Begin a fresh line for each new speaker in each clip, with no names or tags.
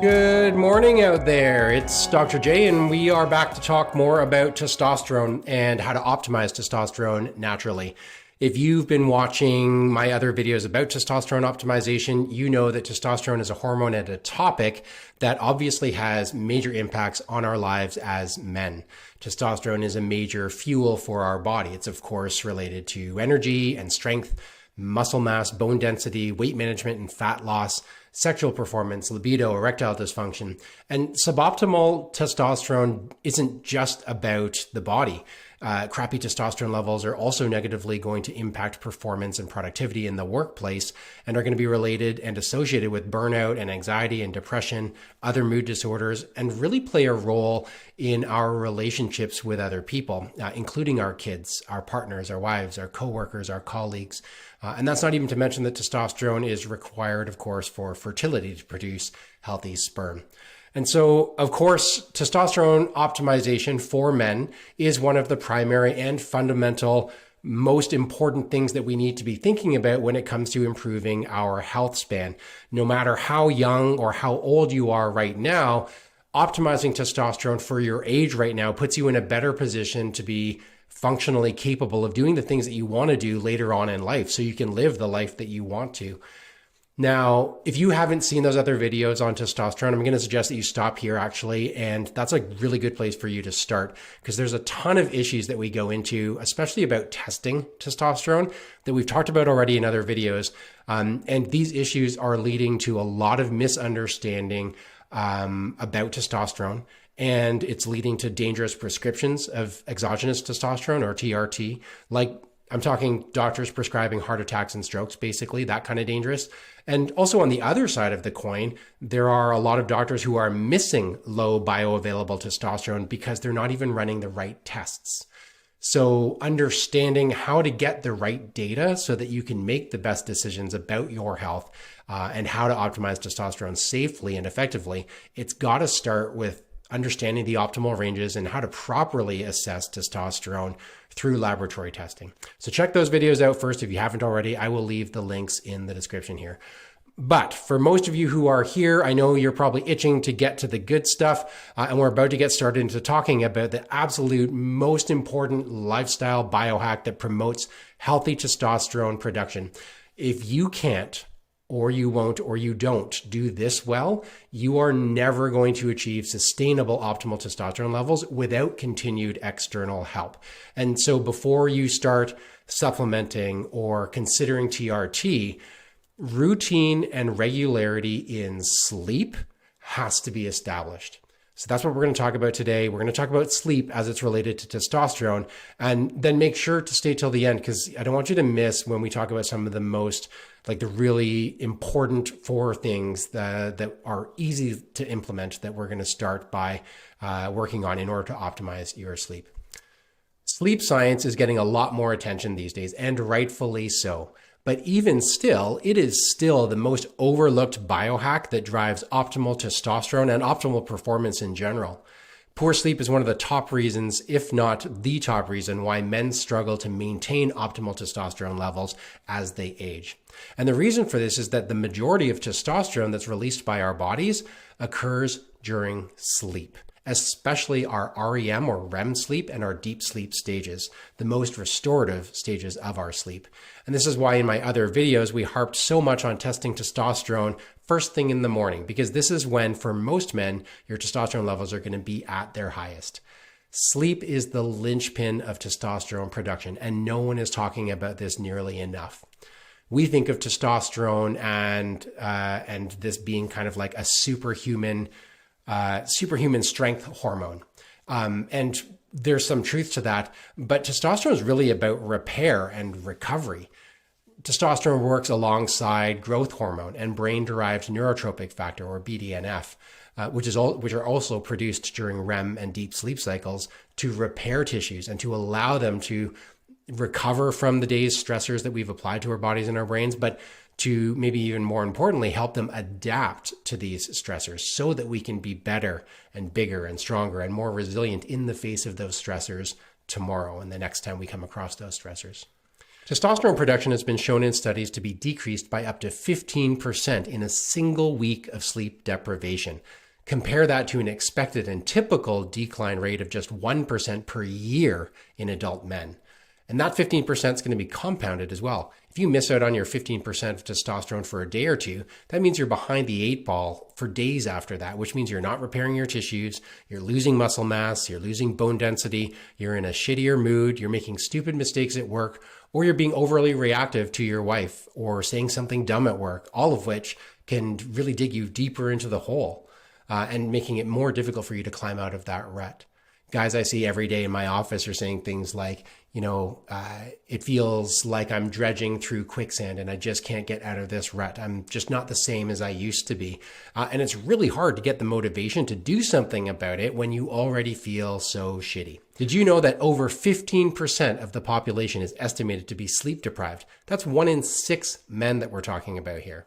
Good morning out there. It's Dr. J, and we are back to talk more about testosterone and how to optimize testosterone naturally. If you've been watching my other videos about testosterone optimization, you know that testosterone is a hormone and a topic that obviously has major impacts on our lives as men. Testosterone is a major fuel for our body. It's of course related to energy and strength, muscle mass, bone density, weight management and fat loss, sexual performance, libido, erectile dysfunction. And suboptimal testosterone isn't just about the body. Crappy testosterone levels are also negatively going to impact performance and productivity in the workplace and are going to be related and associated with burnout and anxiety and depression, other mood disorders, and really play a role in our relationships with other people, including our kids, our partners, our wives, our coworkers, our colleagues. And that's not even to mention that testosterone is required, of course, for fertility to produce healthy sperm. And so, of course, testosterone optimization for men is one of the primary and fundamental, most important things that we need to be thinking about when it comes to improving our health span. No matter how young or how old you are right now, optimizing testosterone for your age right now puts you in a better position to be functionally capable of doing the things that you want to do later on in life so you can live the life that you want to. Now, if you haven't seen those other videos on testosterone, I'm going to suggest that you stop here actually. And that's a really good place for you to start because there's a ton of issues that we go into, especially about testing testosterone that we've talked about already in other videos. And these issues are leading to a lot of misunderstanding about testosterone. And it's leading to dangerous prescriptions of exogenous testosterone or TRT, like I'm talking doctors prescribing heart attacks and strokes, basically, that kind of dangerous. And also on the other side of the coin, there are a lot of doctors who are missing low bioavailable testosterone because they're not even running the right tests. So understanding how to get the right data so that you can make the best decisions about your health and how to optimize testosterone safely and effectively, it's got to start with understanding the optimal ranges and how to properly assess testosterone through laboratory testing. So check those videos out first if you haven't already. I will leave the links in the description here. But for most of you who are here, I know you're probably itching to get to the good stuff, and we're about to get started into talking about the absolute most important lifestyle biohack that promotes healthy testosterone production. If you can't, or you won't, or you don't do this well, you are never going to achieve sustainable optimal testosterone levels without continued external help. And so before you start supplementing or considering TRT, routine and regularity in sleep has to be established. So that's what we're going to talk about today. We're going to talk about sleep as it's related to testosterone, and then make sure to stay till the end because I don't want you to miss when we talk about some of the most, like the really important four things that are easy to implement that we're going to start by working on in order to optimize your sleep. Sleep science is getting a lot more attention these days, and rightfully so. But even still, it is still the most overlooked biohack that drives optimal testosterone and optimal performance in general. Poor sleep is one of the top reasons, if not the top reason, why men struggle to maintain optimal testosterone levels as they age. And the reason for this is that the majority of testosterone that's released by our bodies occurs during sleep, especially our REM or REM sleep and our deep sleep stages, the most restorative stages of our sleep. And this is why in my other videos, we harped so much on testing testosterone first thing in the morning, because this is when, for most men, your testosterone levels are going to be at their highest. Sleep is the linchpin of testosterone production, and no one is talking about this nearly enough. We think of testosterone and this being kind of like a superhuman strength hormone. And there's some truth to that, but testosterone is really about repair and recovery. Testosterone works alongside growth hormone and brain-derived neurotrophic factor, or BDNF, which are also produced during REM and deep sleep cycles to repair tissues and to allow them to recover from the day's stressors that we've applied to our bodies and our brains, but to maybe even more importantly, help them adapt to these stressors so that we can be better and bigger and stronger and more resilient in the face of those stressors tomorrow and the next time we come across those stressors. Testosterone production has been shown in studies to be decreased by up to 15% in a single week of sleep deprivation. Compare that to an expected and typical decline rate of just 1% per year in adult men. And that 15% is going to be compounded as well. If you miss out on your 15% of testosterone for a day or two, that means you're behind the 8 ball for days after that, which means you're not repairing your tissues, you're losing muscle mass, you're losing bone density, you're in a shittier mood, you're making stupid mistakes at work, or you're being overly reactive to your wife or saying something dumb at work, all of which can really dig you deeper into the hole and making it more difficult for you to climb out of that rut. Guys I see every day in my office are saying things like, it feels like I'm dredging through quicksand and I just can't get out of this rut. I'm just not the same as I used to be. And it's really hard to get the motivation to do something about it when you already feel so shitty. Did you know that over 15% of the population is estimated to be sleep deprived? That's 1 in 6 men that we're talking about here.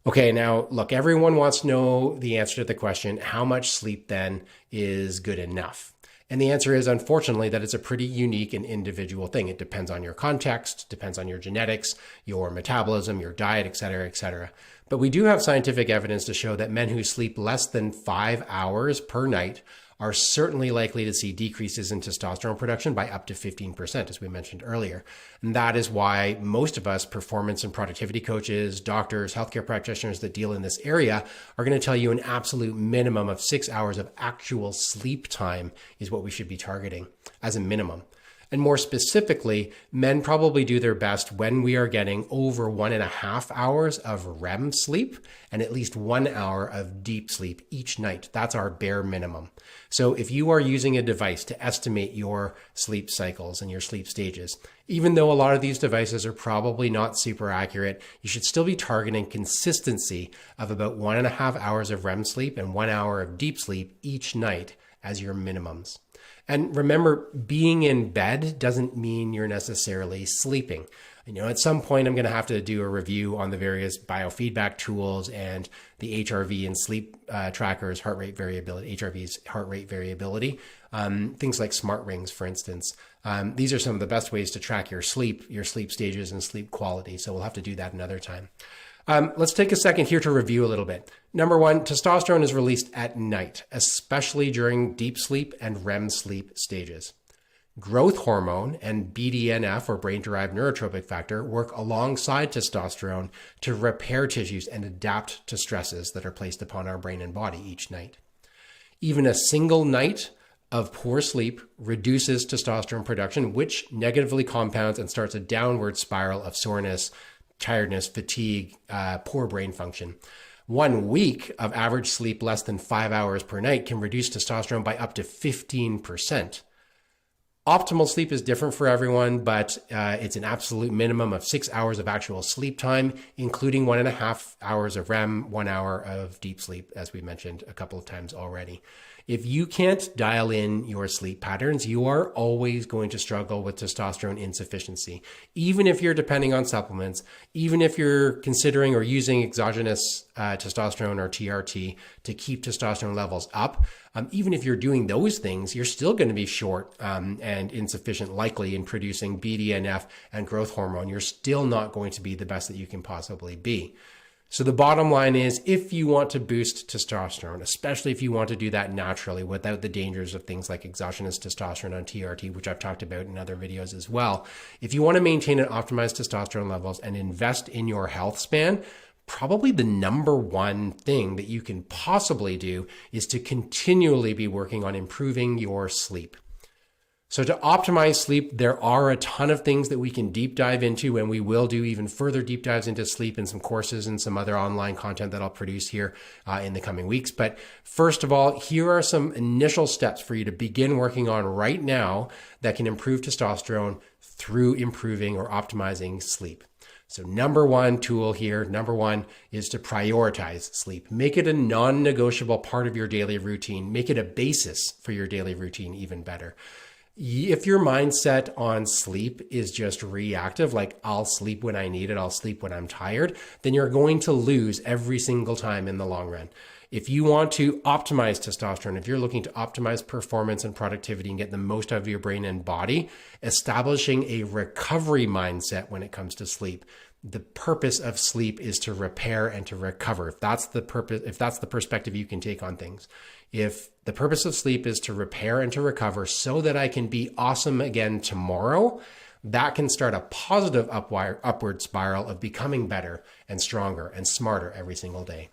Okay, now look, everyone wants to know the answer to the question, how much sleep then is good enough? And the answer is, unfortunately, that it's a pretty unique and individual thing. It depends on your context, depends on your genetics, your metabolism, your diet, et cetera, et cetera. But we do have scientific evidence to show that men who sleep less than 5 hours per night are certainly likely to see decreases in testosterone production by up to 15%, as we mentioned earlier. And that is why most of us performance and productivity coaches, doctors, healthcare practitioners that deal in this area are going to tell you an absolute minimum of 6 hours of actual sleep time is what we should be targeting as a minimum. And more specifically, men probably do their best when we are getting over 1.5 hours of REM sleep and at least 1 hour of deep sleep each night. That's our bare minimum. So if you are using a device to estimate your sleep cycles and your sleep stages, even though a lot of these devices are probably not super accurate, you should still be targeting consistency of about 1.5 hours of REM sleep and 1 hour of deep sleep each night as your minimums. And remember, being in bed doesn't mean you're necessarily sleeping. At some point, I'm going to have to do a review on the various biofeedback tools and the HRV and sleep trackers, heart rate variability, HRV's heart rate variability, things like smart rings, for instance. These are some of the best ways to track your sleep stages and sleep quality. So we'll have to do that another time. Let's take a second here to review a little bit. Number one, testosterone is released at night, especially during deep sleep and REM sleep stages. Growth hormone and BDNF, or brain-derived neurotrophic factor, work alongside testosterone to repair tissues and adapt to stresses that are placed upon our brain and body each night. Even a single night of poor sleep reduces testosterone production, which negatively compounds and starts a downward spiral of soreness, tiredness, fatigue, poor brain function. 1 week of average sleep less than 5 hours per night can reduce testosterone by up to 15%. Optimal sleep is different for everyone, but it's an absolute minimum of 6 hours of actual sleep time, including 1.5 hours of REM, 1 hour of deep sleep, as we mentioned a couple of times already. If you can't dial in your sleep patterns, you are always going to struggle with testosterone insufficiency. Even if you're depending on supplements, even if you're considering or using exogenous testosterone or TRT to keep testosterone levels up, even if you're doing those things, you're still going to be short and insufficient likely in producing BDNF and growth hormone. You're still not going to be the best that you can possibly be. So the bottom line is, if you want to boost testosterone, especially if you want to do that naturally without the dangers of things like exogenous testosterone on TRT, which I've talked about in other videos as well, if you want to maintain and optimize testosterone levels and invest in your health span, probably the number one thing that you can possibly do is to continually be working on improving your sleep. So to optimize sleep, there are a ton of things that we can deep dive into, and we will do even further deep dives into sleep in some courses and some other online content that I'll produce here in the coming weeks. But first of all, here are some initial steps for you to begin working on right now that can improve testosterone through improving or optimizing sleep. So number one tool here, number one, is to prioritize sleep. Make it a non-negotiable part of your daily routine. Make it a basis for your daily routine even better. If your mindset on sleep is just reactive, like I'll sleep when I need it, I'll sleep when I'm tired, then you're going to lose every single time in the long run. If you want to optimize testosterone, if you're looking to optimize performance and productivity and get the most out of your brain and body, establishing a recovery mindset when it comes to sleep. The purpose of sleep is to repair and to recover. If that's the purpose, if that's the perspective you can take on things. If the purpose of sleep is to repair and to recover so that I can be awesome again tomorrow, that can start a positive upward spiral of becoming better and stronger and smarter every single day.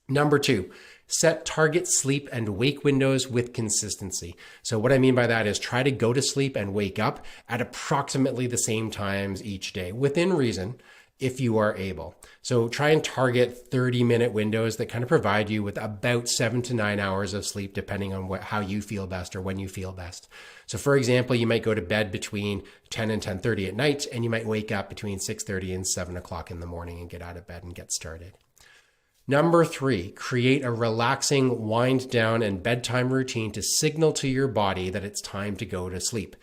Number 2, set target sleep and wake windows with consistency. So what I mean by that is try to go to sleep and wake up at approximately the same times each day, within reason, if you are able. So try and target 30-minute windows that kind of provide you with about 7 to 9 hours of sleep, depending on how you feel best or when you feel best. So for example, you might go to bed between 10 and 10:30 at night, and you might wake up between 6:30 and 7 o'clock in the morning and get out of bed and get started. Number 3, create a relaxing wind down and bedtime routine to signal to your body that it's time to go to sleep.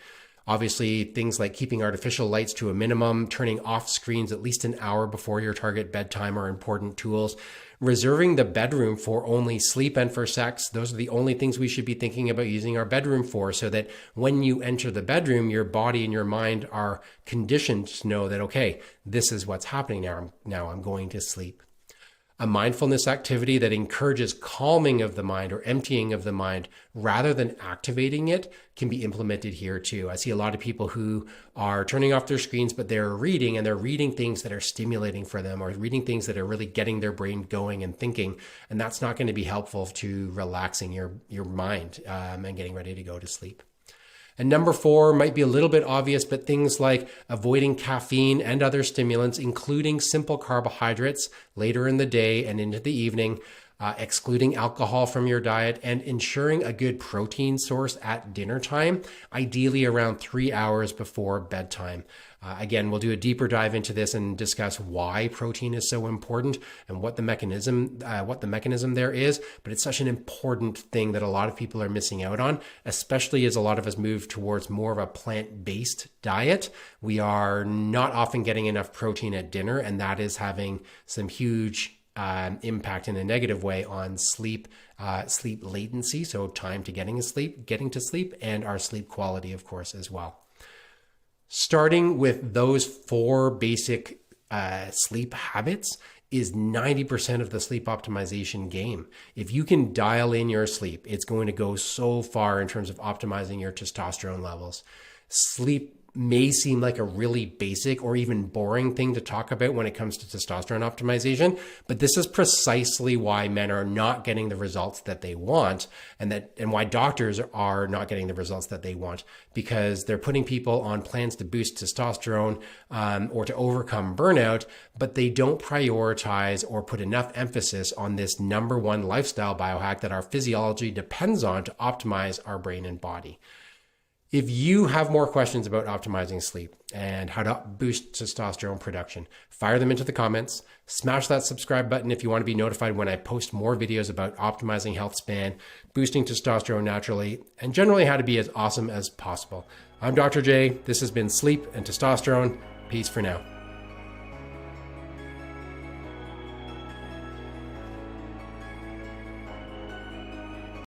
Obviously, things like keeping artificial lights to a minimum, turning off screens at least an hour before your target bedtime are important tools. Reserving the bedroom for only sleep and for sex, those are the only things we should be thinking about using our bedroom for, so that when you enter the bedroom, your body and your mind are conditioned to know that, okay, this is what's happening now I'm going to sleep. A mindfulness activity that encourages calming of the mind or emptying of the mind rather than activating it can be implemented here too. I see a lot of people who are turning off their screens, but they're reading, and they're reading things that are stimulating for them, or reading things that are really getting their brain going and thinking. And that's not going to be helpful to relaxing your mind and getting ready to go to sleep. And number 4 might be a little bit obvious, but things like avoiding caffeine and other stimulants, including simple carbohydrates later in the day and into the evening, excluding alcohol from your diet, and ensuring a good protein source at dinner time, ideally around 3 hours before bedtime. Again, we'll do a deeper dive into this and discuss why protein is so important and what the mechanism there is. But it's such an important thing that a lot of people are missing out on, especially as a lot of us move towards more of a plant-based diet. We are not often getting enough protein at dinner, and that is having some huge impact in a negative way on sleep latency, so time to getting to sleep, and our sleep quality, of course, as well. Starting with those 4 basic sleep habits is 90% of the sleep optimization game. If you can dial in your sleep, it's going to go so far in terms of optimizing your testosterone levels. Sleep may seem like a really basic or even boring thing to talk about when it comes to testosterone optimization, but this is precisely why men are not getting the results that they want, and why doctors are not getting the results that they want, because they're putting people on plans to boost testosterone or to overcome burnout, but they don't prioritize or put enough emphasis on this number 1 lifestyle biohack that our physiology depends on to optimize our brain and body. If you have more questions about optimizing sleep and how to boost testosterone production, fire them into the comments. Smash that subscribe button if you want to be notified when I post more videos about optimizing health span, boosting testosterone naturally, and generally how to be as awesome as possible. I'm Dr. J. This has been Sleep and Testosterone. Peace for now.